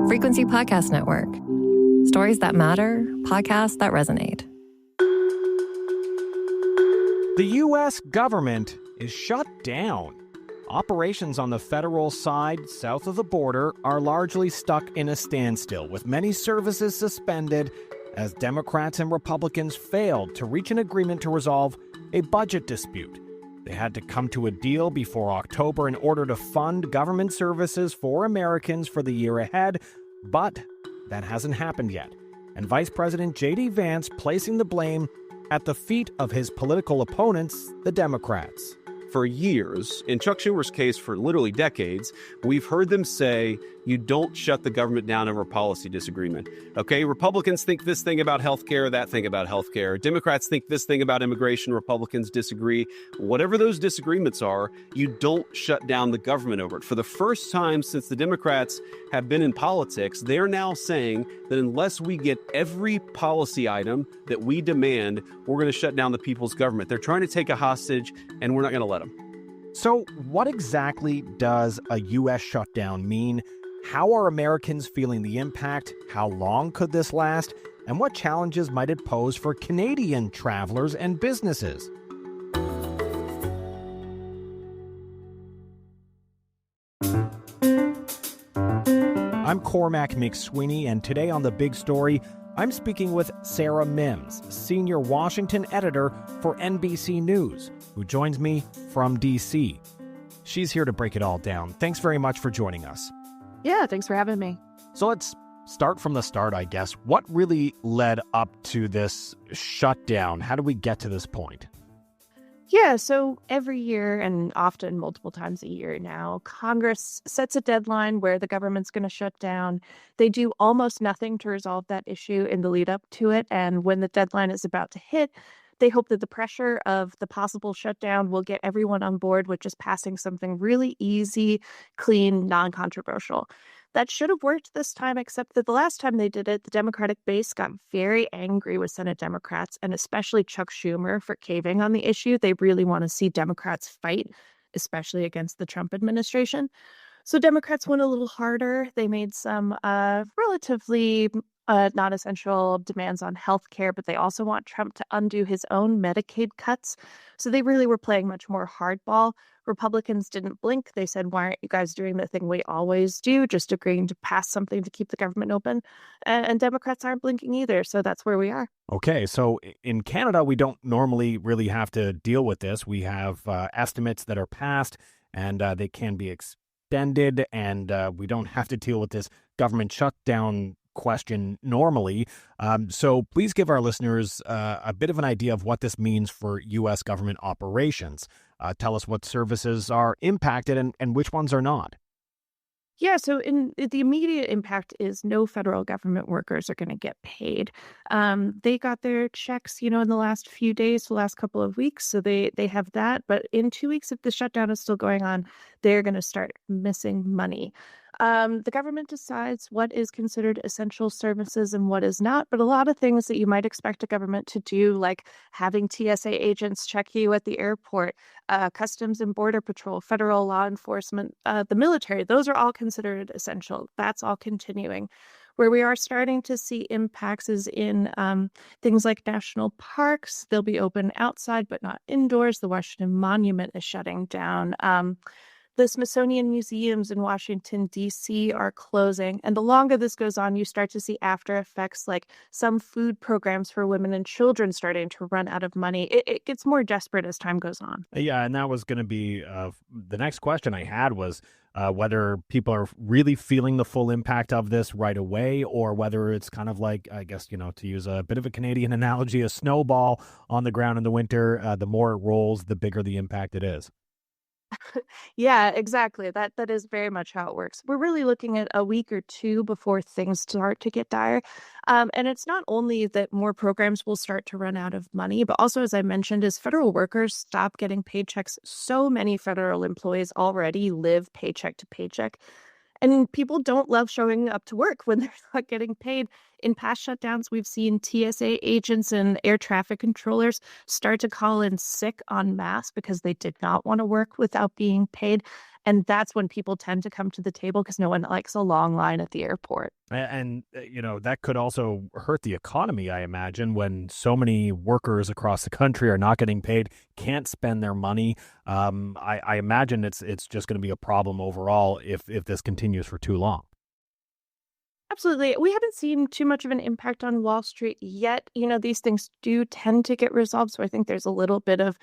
Frequency Podcast Network. Stories that matter, podcasts that resonate. The U.S. government is shut down. Operations on the federal side, south of the border, are largely stuck in a standstill, with many services suspended as Democrats and Republicans failed to reach an agreement to resolve a budget dispute. They had to come to a deal before October in order to fund government services for Americans for the year ahead, but that hasn't happened yet. And Vice President J.D. Vance placing the blame at the feet of his political opponents, the Democrats. For years, in Chuck Schumer's case for literally decades, we've heard them say, you don't shut the government down over policy disagreement. Okay, Republicans think this thing about healthcare, that thing about healthcare. Democrats think this thing about immigration, Republicans disagree. Whatever those disagreements are, you don't shut down the government over it. For the first time since the Democrats have been in politics, they're now saying that unless we get every policy item that we demand, we're going to shut down the people's government. They're trying to take a hostage, and we're not going to let them. So what exactly does a U.S. shutdown mean? How are Americans feeling the impact? How long could this last? And what challenges might it pose for Canadian travelers and businesses? I'm Cormac Mac Sweeney, and today on The Big Story, I'm speaking with Sarah Mimms, senior Washington editor for NBC News, who joins me from D.C. She's here to break it all down. Thanks very much for joining us. Yeah, thanks for having me. So let's start from the start, I guess. What really led up to this shutdown? How did we get to this point? Yeah, so every year, and often multiple times a year now, Congress sets a deadline where the government's going to shut down. They do almost nothing to resolve that issue in the lead up to it. And when the deadline is about to hit, they hope that the pressure of the possible shutdown will get everyone on board with just passing something really easy, clean, non-controversial. That should have worked this time, except that the last time they did it, the Democratic base got very angry with Senate Democrats, and especially Chuck Schumer, for caving on the issue. They really want to see Democrats fight, especially against the Trump administration. So Democrats went a little harder. They made some relatively non-essential demands on health care, but they also want Trump to undo his own Medicaid cuts. So they really were playing much more hardball. Republicans didn't blink. They said, why aren't you guys doing the thing we always do, just agreeing to pass something to keep the government open? And Democrats aren't blinking either. So that's where we are. Okay, so in Canada, we don't normally really have to deal with this. We have estimates that are passed, and they can be extended, and we don't have to deal with this government shutdown question normally. So please give our listeners a bit of an idea of what this means for U.S. government operations. Tell us what services are impacted and which ones are not. Yeah, so the immediate impact is no federal government workers are going to get paid. They got their checks, in the last few days, the last couple of weeks, so they have that. But in 2 weeks, if the shutdown is still going on, they're going to start missing money. The government decides what is considered essential services and what is not, but a lot of things that you might expect a government to do, like having TSA agents check you at the airport, Customs and Border Patrol, federal law enforcement, the military, those are all considered essential. That's all continuing. Where we are starting to see impacts is in things like national parks. They'll be open outside, but not indoors. The Washington Monument is shutting down. The Smithsonian museums in Washington, D.C. are closing. And the longer this goes on, you start to see after effects like some food programs for women and children starting to run out of money. It gets more desperate as time goes on. Yeah, and that was going to be the next question I had was whether people are really feeling the full impact of this right away, or whether it's kind of like, I guess, to use a bit of a Canadian analogy, a snowball on the ground in the winter. The more it rolls, the bigger the impact it is. Yeah, exactly. That is very much how it works. We're really looking at a week or two before things start to get dire. And it's not only that more programs will start to run out of money, but also, as I mentioned, as federal workers stop getting paychecks, so many federal employees already live paycheck to paycheck. And people don't love showing up to work when they're not getting paid. In past shutdowns, we've seen TSA agents and air traffic controllers start to call in sick en masse because they did not want to work without being paid. And that's when people tend to come to the table because no one likes a long line at the airport. And that could also hurt the economy, I imagine, when so many workers across the country are not getting paid, can't spend their money. I imagine it's just going to be a problem overall if this continues for too long. Absolutely. We haven't seen too much of an impact on Wall Street yet. These things do tend to get resolved. So I think there's a little bit of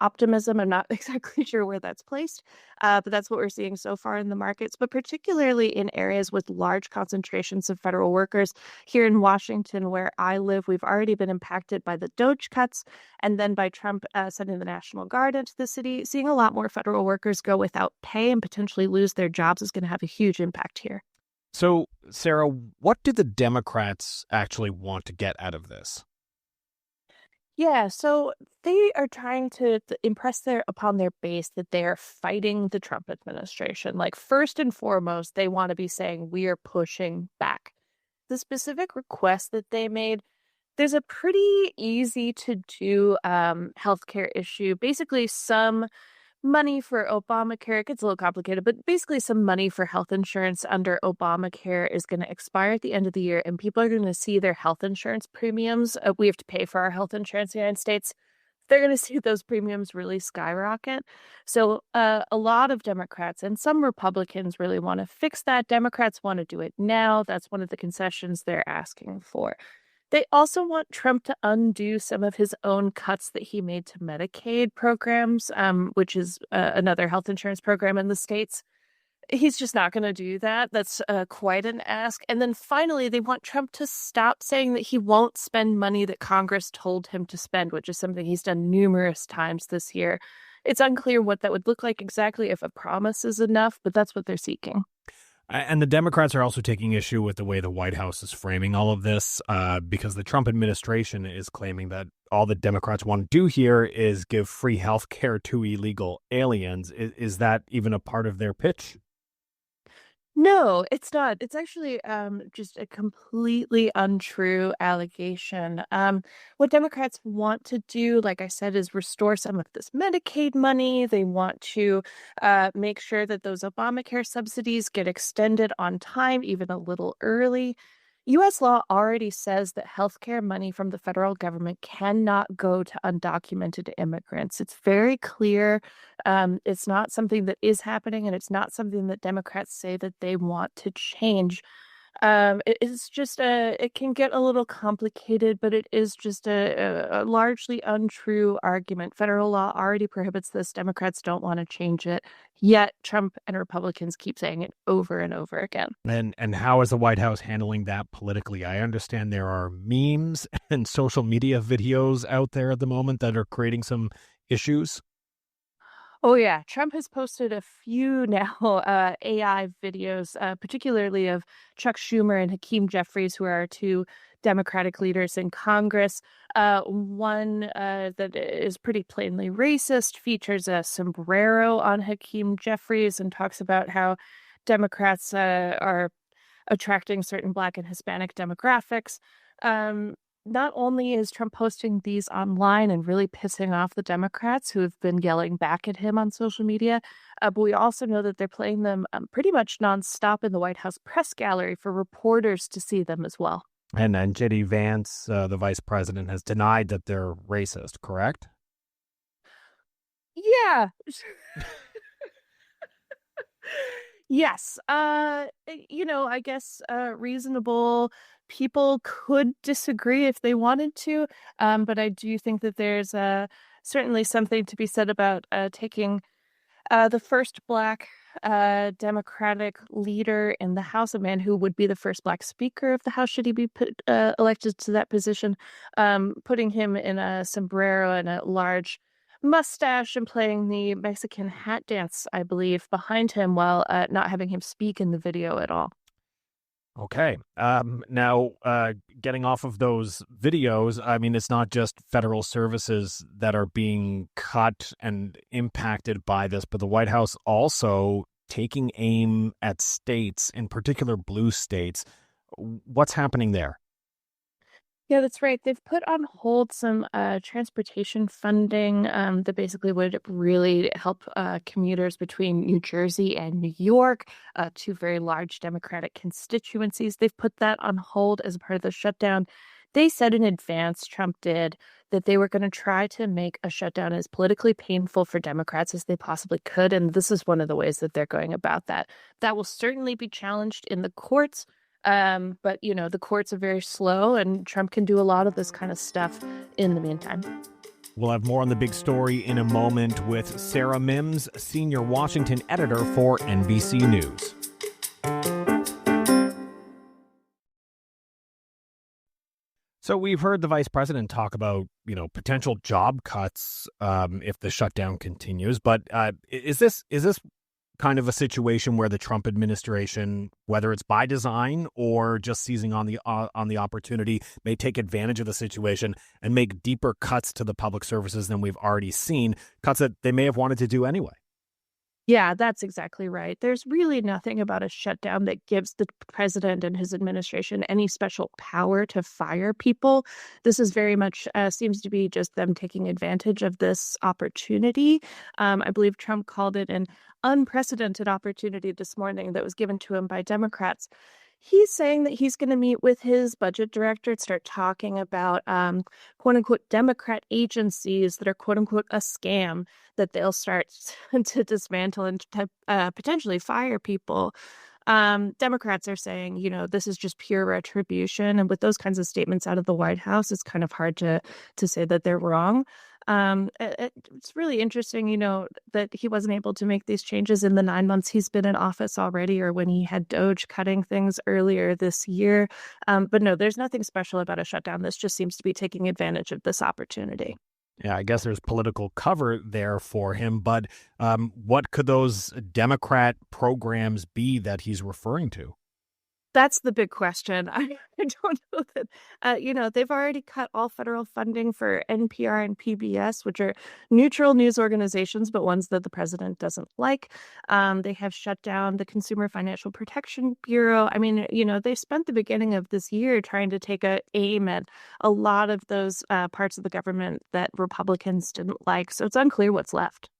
optimism. I'm not exactly sure where that's placed, but that's what we're seeing so far in the markets, but particularly in areas with large concentrations of federal workers. Here in Washington, where I live, we've already been impacted by the DOGE cuts and then by Trump sending the National Guard into the city. Seeing a lot more federal workers go without pay and potentially lose their jobs is going to have a huge impact here. So, Sarah, what do the Democrats actually want to get out of this? Yeah, so they are trying to impress upon their base that they are fighting the Trump administration. Like, first and foremost, they want to be saying we are pushing back. The specific request that they made, there's a pretty easy to do healthcare issue. Basically, some money for Obamacare. It gets a little complicated, but basically some money for health insurance under Obamacare is going to expire at the end of the year, and people are going to see their health insurance premiums. We have to pay for our health insurance in the United States. They're going to see those premiums really skyrocket. So a lot of Democrats and some Republicans really want to fix that. Democrats want to do it now. That's one of the concessions they're asking for. They also want Trump to undo some of his own cuts that he made to Medicaid programs, which is another health insurance program in the states. He's just not going to do that. That's quite an ask. And then finally, they want Trump to stop saying that he won't spend money that Congress told him to spend, which is something he's done numerous times this year. It's unclear what that would look like exactly, if a promise is enough, but that's what they're seeking. And the Democrats are also taking issue with the way the White House is framing all of this, because the Trump administration is claiming that all the Democrats want to do here is give free health care to illegal aliens. Is that even a part of their pitch? No, it's not. It's actually just a completely untrue allegation. What Democrats want to do, like I said, is restore some of this Medicaid money. They want to make sure that those Obamacare subsidies get extended on time, even a little early. U.S. law already says that healthcare money from the federal government cannot go to undocumented immigrants. It's very clear. It's not something that is happening, and it's not something that Democrats say that they want to change. It's just it can get a little complicated, but it is just a largely untrue argument. Federal law already prohibits this. Democrats don't want to change it, yet Trump and Republicans keep saying it over and over again. And how is the White House handling that politically? I understand there are memes and social media videos out there at the moment that are creating some issues. Oh, yeah. Trump has posted a few now AI videos, particularly of Chuck Schumer and Hakeem Jeffries, who are our two Democratic leaders in Congress. One that is pretty plainly racist, features a sombrero on Hakeem Jeffries and talks about how Democrats are attracting certain Black and Hispanic demographics. Not only is Trump posting these online and really pissing off the Democrats who have been yelling back at him on social media, but we also know that they're playing them pretty much nonstop in the White House press gallery for reporters to see them as well. And J.D. Vance, the vice president, has denied that they're racist, correct? Yeah. Yes. I guess reasonable people could disagree if they wanted to, but I do think that there's certainly something to be said about taking the first Black Democratic leader in the House, a man who would be the first Black Speaker of the House should he be elected to that position, putting him in a sombrero and a large mustache and playing the Mexican hat dance, I believe, behind him while not having him speak in the video at all. Okay. Now, getting off of those videos, I mean, it's not just federal services that are being cut and impacted by this, but the White House also taking aim at states, in particular blue states. What's happening there? Yeah, that's right. They've put on hold some transportation funding that basically would really help commuters between New Jersey and New York, two very large Democratic constituencies. They've put that on hold as part of the shutdown. They said in advance, Trump did, that they were going to try to make a shutdown as politically painful for Democrats as they possibly could. And this is one of the ways that they're going about that. That will certainly be challenged in the courts. But the courts are very slow, and Trump can do a lot of this kind of stuff in the meantime. We'll have more on the big story in a moment with Sarah Mimms, senior Washington editor for NBC News. So we've heard the vice president talk about, potential job cuts if the shutdown continues. But is this kind of a situation where the Trump administration, whether it's by design or just seizing on the opportunity, may take advantage of the situation and make deeper cuts to the public services than we've already seen, cuts that they may have wanted to do anyway? Yeah, that's exactly right. There's really nothing about a shutdown that gives the president and his administration any special power to fire people. This is very much seems to be just them taking advantage of this opportunity. I believe Trump called it an unprecedented opportunity this morning that was given to him by Democrats. He's saying that he's going to meet with his budget director and start talking about quote unquote Democrat agencies that are quote unquote a scam that they'll start to dismantle and to, potentially fire people. Democrats are saying, this is just pure retribution. And with those kinds of statements out of the White House, it's kind of hard to say that they're wrong. It's really interesting, that he wasn't able to make these changes in the 9 months he's been in office already, or when he had Doge cutting things earlier this year. But no, there's nothing special about a shutdown. This just seems to be taking advantage of this opportunity. Yeah, I guess there's political cover there for him. But what could those Democrat programs be that he's referring to? That's the big question. I don't know that, they've already cut all federal funding for NPR and PBS, which are neutral news organizations, but ones that the president doesn't like. They have shut down the Consumer Financial Protection Bureau. I mean, they spent the beginning of this year trying to take aim at a lot of those parts of the government that Republicans didn't like. So it's unclear what's left.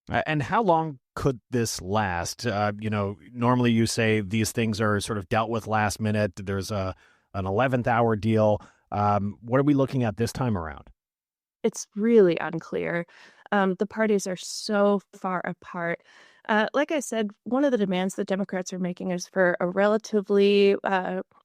And how long could this last? Normally you say these things are sort of dealt with last minute. There's an 11th hour deal. What are we looking at this time around? It's really unclear. The parties are so far apart. Like I said, one of the demands that Democrats are making is for a relatively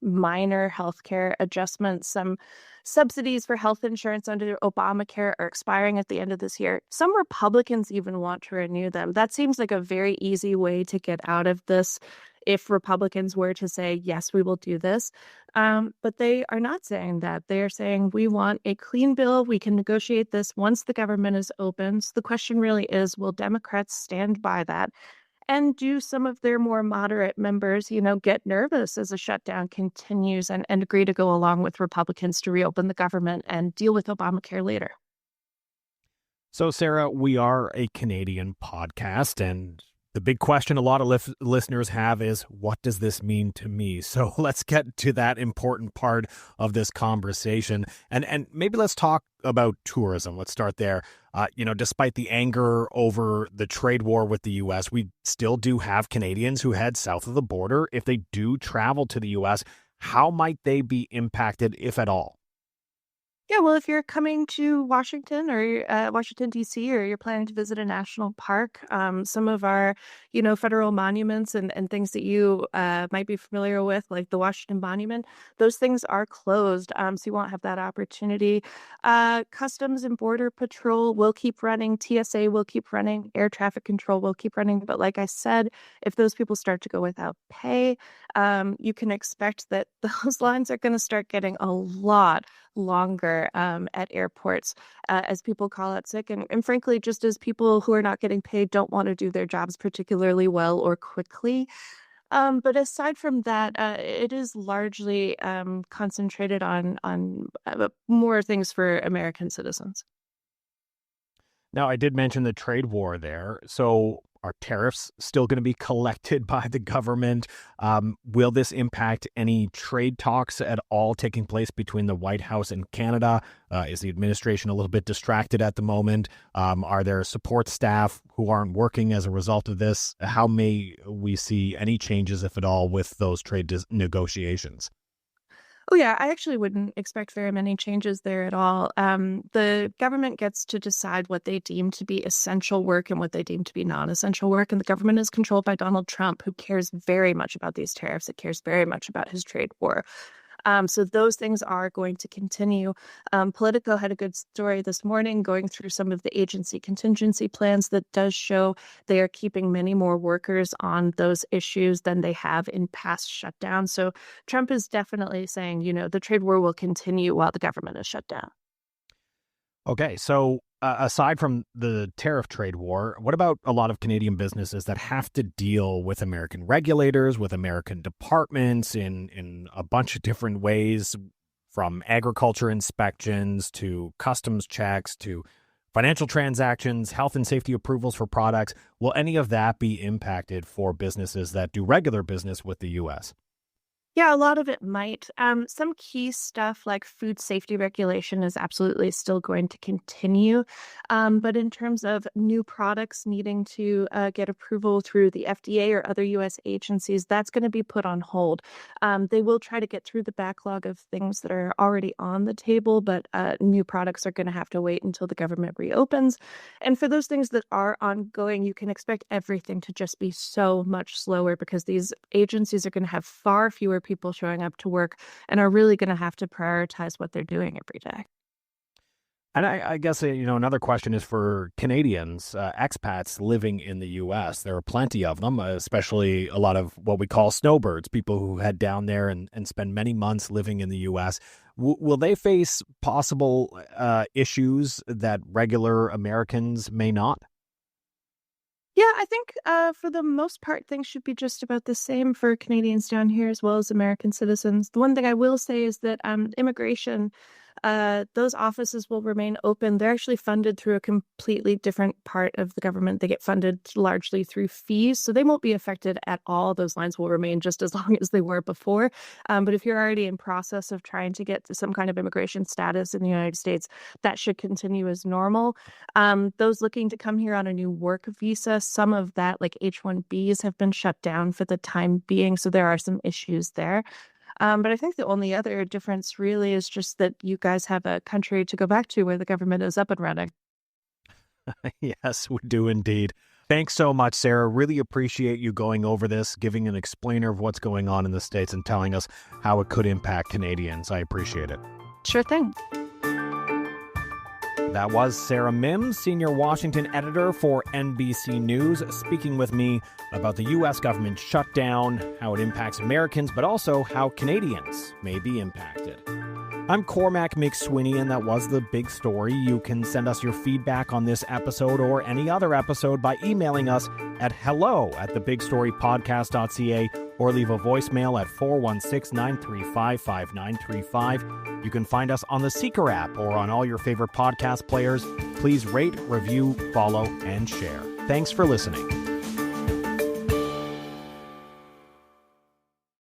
minor healthcare adjustment. Some subsidies for health insurance under Obamacare are expiring at the end of this year. Some Republicans even want to renew them. That seems like a very easy way to get out of this if Republicans were to say, yes, we will do this. But they are not saying that. They are saying, we want a clean bill. We can negotiate this once the government is open. So the question really is, will Democrats stand by that? And do some of their more moderate members, get nervous as a shutdown continues and agree to go along with Republicans to reopen the government and deal with Obamacare later? So, Sarah, we are a Canadian podcast, and the big question a lot of listeners have is, what does this mean to me? So let's get to that important part of this conversation. And maybe let's talk about tourism. Let's start there. Despite the anger over the trade war with the U.S., we still do have Canadians who head south of the border. If they do travel to the U.S., how might they be impacted, if at all? Yeah, well, if you're coming to Washington or Washington, D.C., or you're planning to visit a national park, some of our, federal monuments and things that you might be familiar with, like the Washington Monument, those things are closed. So you won't have that opportunity. Customs and Border Patrol will keep running. TSA will keep running. Air traffic control will keep running. But like I said, if those people start to go without pay, you can expect that those lines are going to start getting a lot longer at airports as people call out sick. And frankly, just as people who are not getting paid don't want to do their jobs particularly well or quickly. But aside from that, it is largely concentrated on more things for American citizens. Now, I did mention the trade war there. So Are tariffs still going to be collected by the government? Will this impact any trade talks at all taking place between the White House and Canada? Is the administration a little bit distracted at the moment? Are there support staff who aren't working as a result of this? How may we see any changes, if at all, with those trade negotiations? Oh, yeah, I actually wouldn't expect very many changes there at all. The government gets to decide what they deem to be essential work and what they deem to be non-essential work. And the government is controlled by Donald Trump, who cares very much about these tariffs. It cares very much about his trade war. So those things are going to continue. Politico had a good story this morning going through some of the agency contingency plans that does show they are keeping many more workers on those issues than they have in past shutdowns. So Trump is definitely saying, the trade war will continue while the government is shut down. Okay, so aside from the tariff trade war, what about a lot of Canadian businesses that have to deal with American regulators, with American departments in a bunch of different ways, from agriculture inspections to customs checks to financial transactions, health and safety approvals for products? Will any of that be impacted for businesses that do regular business with the U.S.? Yeah, a lot of it might. Some key stuff like food safety regulation is absolutely still going to continue. But in terms of new products needing to get approval through the FDA or other U.S. agencies, that's going to be put on hold. They will try to get through the backlog of things that are already on the table, but new products are going to have to wait until the government reopens. And for those things that are ongoing, you can expect everything to just be so much slower because these agencies are going to have far fewer people showing up to work and are really going to have to prioritize what they're doing every day. And I guess, another question is for Canadians, expats living in the U.S. There are plenty of them, especially a lot of what we call snowbirds, people who head down there and spend many months living in the U.S. Will they face possible issues that regular Americans may not? Yeah, I think for the most part, things should be just about the same for Canadians down here as well as American citizens. The one thing I will say is that immigration, those offices will remain open. They're actually funded through a completely different part of the government. They get funded largely through fees, so they won't be affected at all. Those lines will remain just as long as they were before. But if you're already in process of trying to get some kind of immigration status in the United States, that should continue as normal. Those looking to come here on a new work visa, some of that, like H-1Bs, have been shut down for the time being, so there are some issues there. But I think the only other difference really is just that you guys have a country to go back to where the government is up and running. Yes, we do indeed. Thanks so much, Sarah. Really appreciate you going over this, giving an explainer of what's going on in the States and telling us how it could impact Canadians. I appreciate it. Sure thing. That was Sarah Mimms, senior Washington editor for NBC News, speaking with me about the U.S. government shutdown, how it impacts Americans, but also how Canadians may be impacted. I'm Cormac Mac Sweeney, and that was The Big Story. You can send us your feedback on this episode or any other episode by emailing us at hello@thebigstorypodcast.ca or leave a voicemail at 416-935-5935. You can find us on the Seeker app or on all your favorite podcast players. Please rate, review, follow, and share. Thanks for listening.